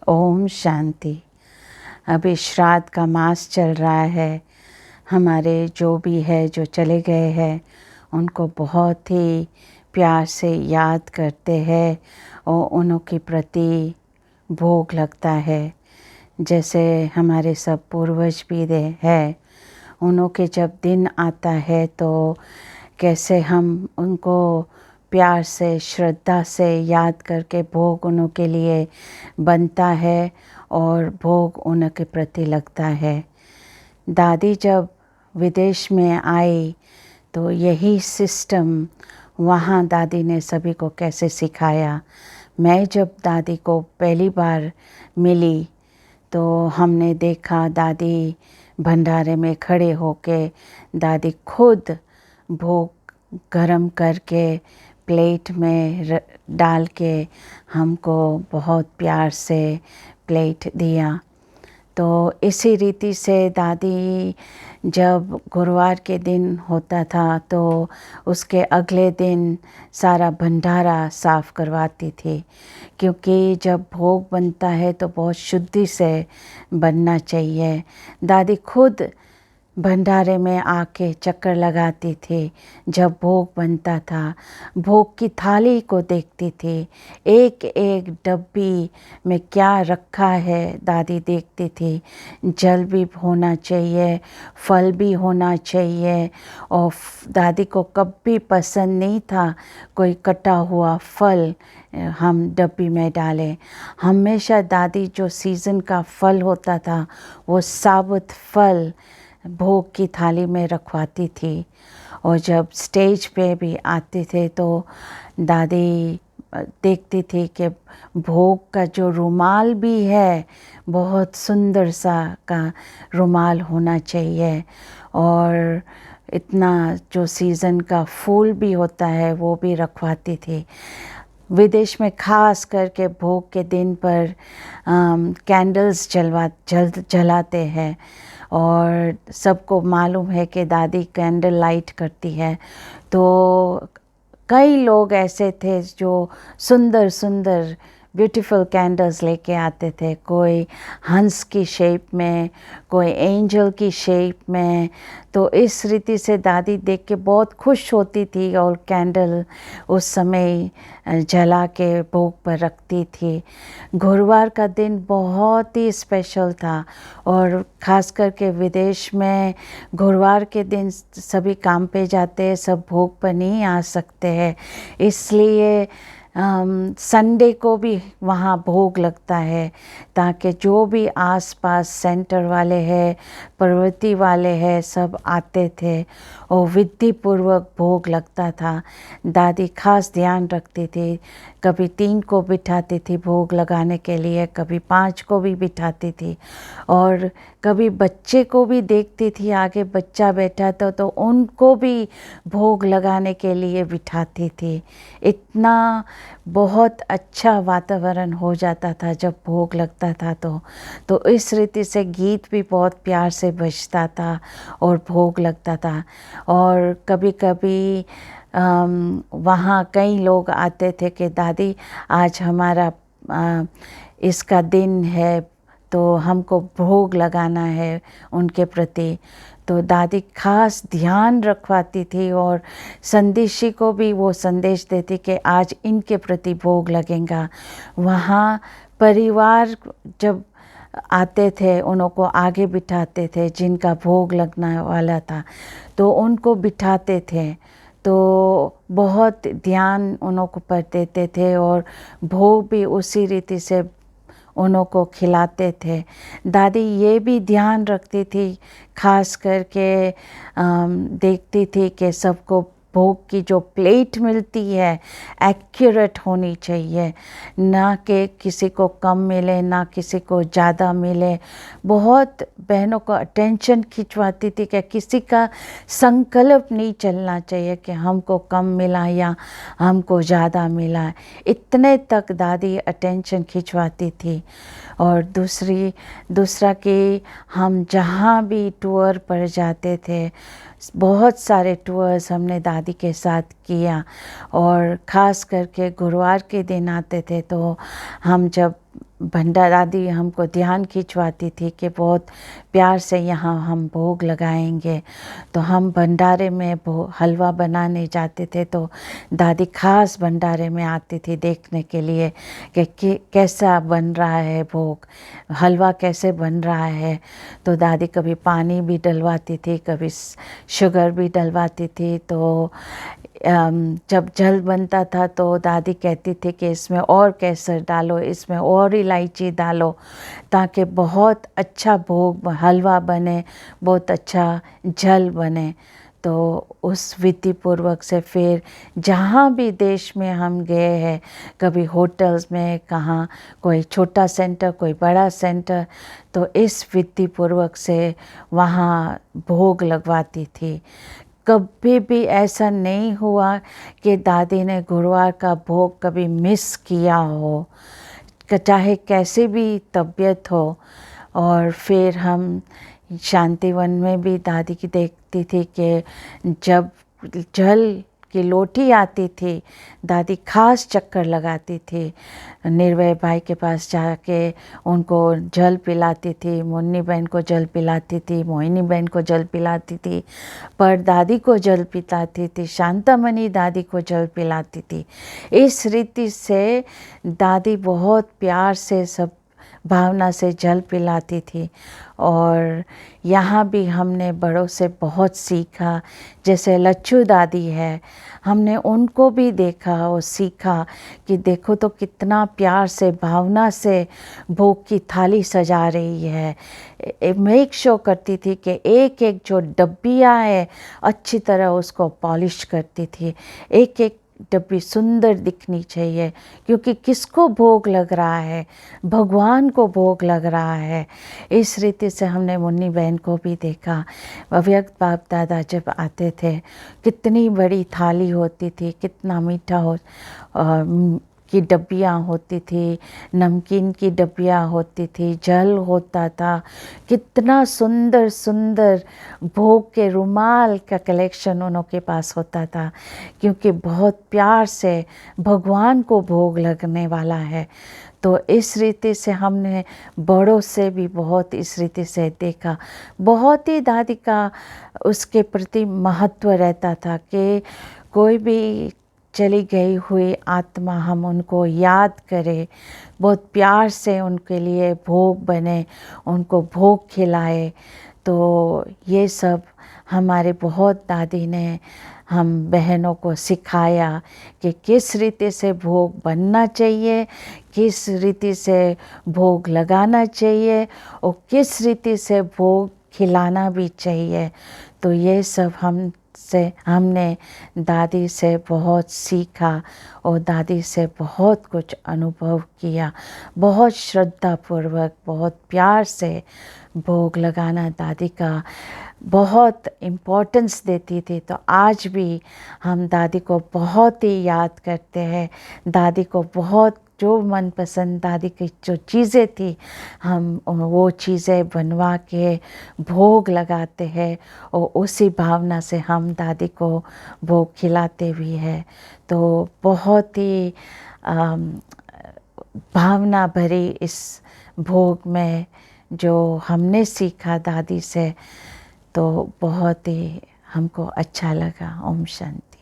ओम शांति। अभी श्राद्ध का मास चल रहा है। हमारे जो भी है जो चले गए हैं उनको बहुत ही प्यार से याद करते हैं और उन्हों के प्रति भोग लगता है। जैसे हमारे सब पूर्वज भी हैं, उन्हों के जब दिन आता है तो कैसे हम उनको प्यार से श्रद्धा से याद करके भोग उन्हों के लिए बनता है और भोग उन्हों के प्रति लगता है। दादी जब विदेश में आई तो यही सिस्टम वहाँ दादी ने सभी को कैसे सिखाया। मैं जब दादी को पहली बार मिली तो हमने देखा दादी भंडारे में खड़े होके दादी खुद भोग गरम करके प्लेट में डाल के हमको बहुत प्यार से प्लेट दिया। तो इसी रीति से दादी जब गुरुवार के दिन होता था तो उसके अगले दिन सारा भंडारा साफ़ करवाती थी, क्योंकि जब भोग बनता है तो बहुत शुद्धि से बनना चाहिए। दादी खुद भंडारे में आके चक्कर लगाती थी। जब भोग बनता था भोग की थाली को देखती थी, एक एक डब्बी में क्या रखा है दादी देखती थी। जल भी होना चाहिए, फल भी होना चाहिए। और दादी को कभी पसंद नहीं था कोई कटा हुआ फल हम डब्बी में डालें। हमेशा दादी जो सीज़न का फल होता था वो साबुत फल भोग की थाली में रखवाती थी। और जब स्टेज पे भी आते थे तो दादी देखती थी कि भोग का जो रुमाल भी है बहुत सुंदर सा का रुमाल होना चाहिए। और इतना जो सीज़न का फूल भी होता है वो भी रखवाती थी। विदेश में ख़ास करके भोग के दिन पर कैंडल्स जलाते हैं और सबको मालूम है कि दादी कैंडल लाइट करती है। तो कई लोग ऐसे थे जो सुंदर सुंदर ब्यूटीफुल कैंडल्स लेके आते थे, कोई हंस की शेप में, कोई एंजल की शेप में। तो इस रीति से दादी देख के बहुत खुश होती थी और कैंडल उस समय जला के भोग पर रखती थी। गुरुवार का दिन बहुत ही स्पेशल था और ख़ास करके विदेश में गुरुवार के दिन सभी काम पे जाते हैं, सब भोग पर नहीं आ सकते हैं, इसलिए संडे को भी वहाँ भोग लगता है ताकि जो भी आसपास सेंटर वाले हैं, प्रवृत्ति वाले हैं, सब आते थे और विधि पूर्वक भोग लगता था। दादी खास ध्यान रखती थी, कभी 3 को बिठाती थी भोग लगाने के लिए, कभी 5 को भी बिठाती थी और कभी बच्चे को भी देखती थी, आगे बच्चा बैठा था तो उनको भी भोग लगाने के लिए बिठाती थी। इतना बहुत अच्छा वातावरण हो जाता था जब भोग लगता था। तो इस रीति से गीत भी बहुत प्यार से बजता था और भोग लगता था। और कभी कभी वहाँ कई लोग आते थे कि दादी आज हमारा इसका दिन है तो हमको भोग लगाना है उनके प्रति। तो दादी खास ध्यान रखवाती थी और संदेशी को भी वो संदेश देती कि आज इनके प्रति भोग लगेगा। वहाँ परिवार जब आते थे उनको आगे बिठाते थे, जिनका भोग लगने वाला था तो उनको बिठाते थे। तो बहुत ध्यान उन्हों को पर देते थे और भोग भी उसी रीति से उन्हों को खिलाते थे। दादी ये भी ध्यान रखती थी, खास करके देखती थी कि सबको भोग की जो प्लेट मिलती है एक्यूरेट होनी चाहिए, ना कि किसी को कम मिले ना किसी को ज़्यादा मिले। बहुत बहनों को अटेंशन खिंचवाती थी कि किसी का संकल्प नहीं चलना चाहिए कि हमको कम मिला या हमको ज़्यादा मिला। इतने तक दादी अटेंशन खिंचवाती थी। और दूसरा कि हम जहाँ भी टूर पर जाते थे, बहुत सारे टूर्स हमने दादी के साथ किया और ख़ास करके गुरुवार के दिन आते थे तो हम जब भंडारा दादी हमको ध्यान खिंचवाती थी कि बहुत प्यार से यहाँ हम भोग लगाएंगे। तो हम भंडारे में हलवा बनाने जाते थे, तो दादी खास भंडारे में आती थी देखने के लिए कि कैसा बन रहा है भोग, हलवा कैसे बन रहा है। तो दादी कभी पानी भी डलवाती थी, कभी शुगर भी डलवाती थी। तो जब जल बनता था तो दादी कहती थी कि इसमें और केसर डालो, इसमें और इलायची डालो, ताकि बहुत अच्छा भोग हलवा बने, बहुत अच्छा जल बने। तो उस विधि पूर्वक से फिर जहाँ भी देश में हम गए हैं, कभी होटल्स में, कहाँ कोई छोटा सेंटर कोई बड़ा सेंटर, तो इस विधि पूर्वक से वहाँ भोग लगवाती थी। कभी भी ऐसा नहीं हुआ कि दादी ने गुरुवार का भोग कभी मिस किया हो, चाहे कैसे भी तबीयत हो। और फिर हम शांतिवन में भी दादी की देखती थी कि जब जल की लोटी आती थी, दादी खास चक्कर लगाती थी, निर्भय भाई के पास जाके उनको जल पिलाती थी, मुन्नी बहन को जल पिलाती थी, मोहिनी बहन को जल पिलाती थी, पर दादी को जल पिलाती थी, शांतामणि दादी को जल पिलाती थी। इस रीति से दादी बहुत प्यार से सब भावना से जल पिलाती थी। और यहाँ भी हमने बड़ों से बहुत सीखा, जैसे लच्छू दादी है, हमने उनको भी देखा और सीखा कि देखो तो कितना प्यार से भावना से भोग की थाली सजा रही है। मेक श्योर करती थी कि एक एक जो डब्बियाँ है अच्छी तरह उसको पॉलिश करती थी, एक एक डब्बी सुंदर दिखनी चाहिए, क्योंकि किसको भोग लग रहा है, भगवान को भोग लग रहा है। इस रीति से हमने मुन्नी बहन को भी देखा। अव्यक्त बाप दादा जब आते थे, कितनी बड़ी थाली होती थी, कितना मीठा की डब्बियाँ होती थी, नमकीन की डब्बियाँ होती थी, जल होता था, कितना सुंदर सुंदर भोग के रुमाल का कलेक्शन उन्हों के पास होता था, क्योंकि बहुत प्यार से भगवान को भोग लगने वाला है। तो इस रीति से हमने बड़ों से भी बहुत इस रीति से देखा। बहुत ही दादी का उसके प्रति महत्व रहता था कि कोई भी चली गई हुई आत्मा हम उनको याद करें, बहुत प्यार से उनके लिए भोग बने, उनको भोग खिलाए। तो ये सब हमारे बहुत दादी ने हम बहनों को सिखाया कि किस रीति से भोग बनना चाहिए, किस रीति से भोग लगाना चाहिए और किस रीति से भोग खिलाना भी चाहिए। तो ये सब हमने दादी से बहुत सीखा और दादी से बहुत कुछ अनुभव किया। बहुत श्रद्धापूर्वक, बहुत प्यार से भोग लगाना दादी का बहुत इम्पोर्टेंस देती थी। तो आज भी हम दादी को बहुत ही याद करते हैं। दादी को बहुत जो मनपसंद दादी की जो चीज़ें थी, हम वो चीज़ें बनवा के भोग लगाते हैं और उसी भावना से हम दादी को भोग खिलाते भी हैं। तो बहुत ही भावना भरी इस भोग में जो हमने सीखा दादी से, तो बहुत ही हमको अच्छा लगा। ओम शांति।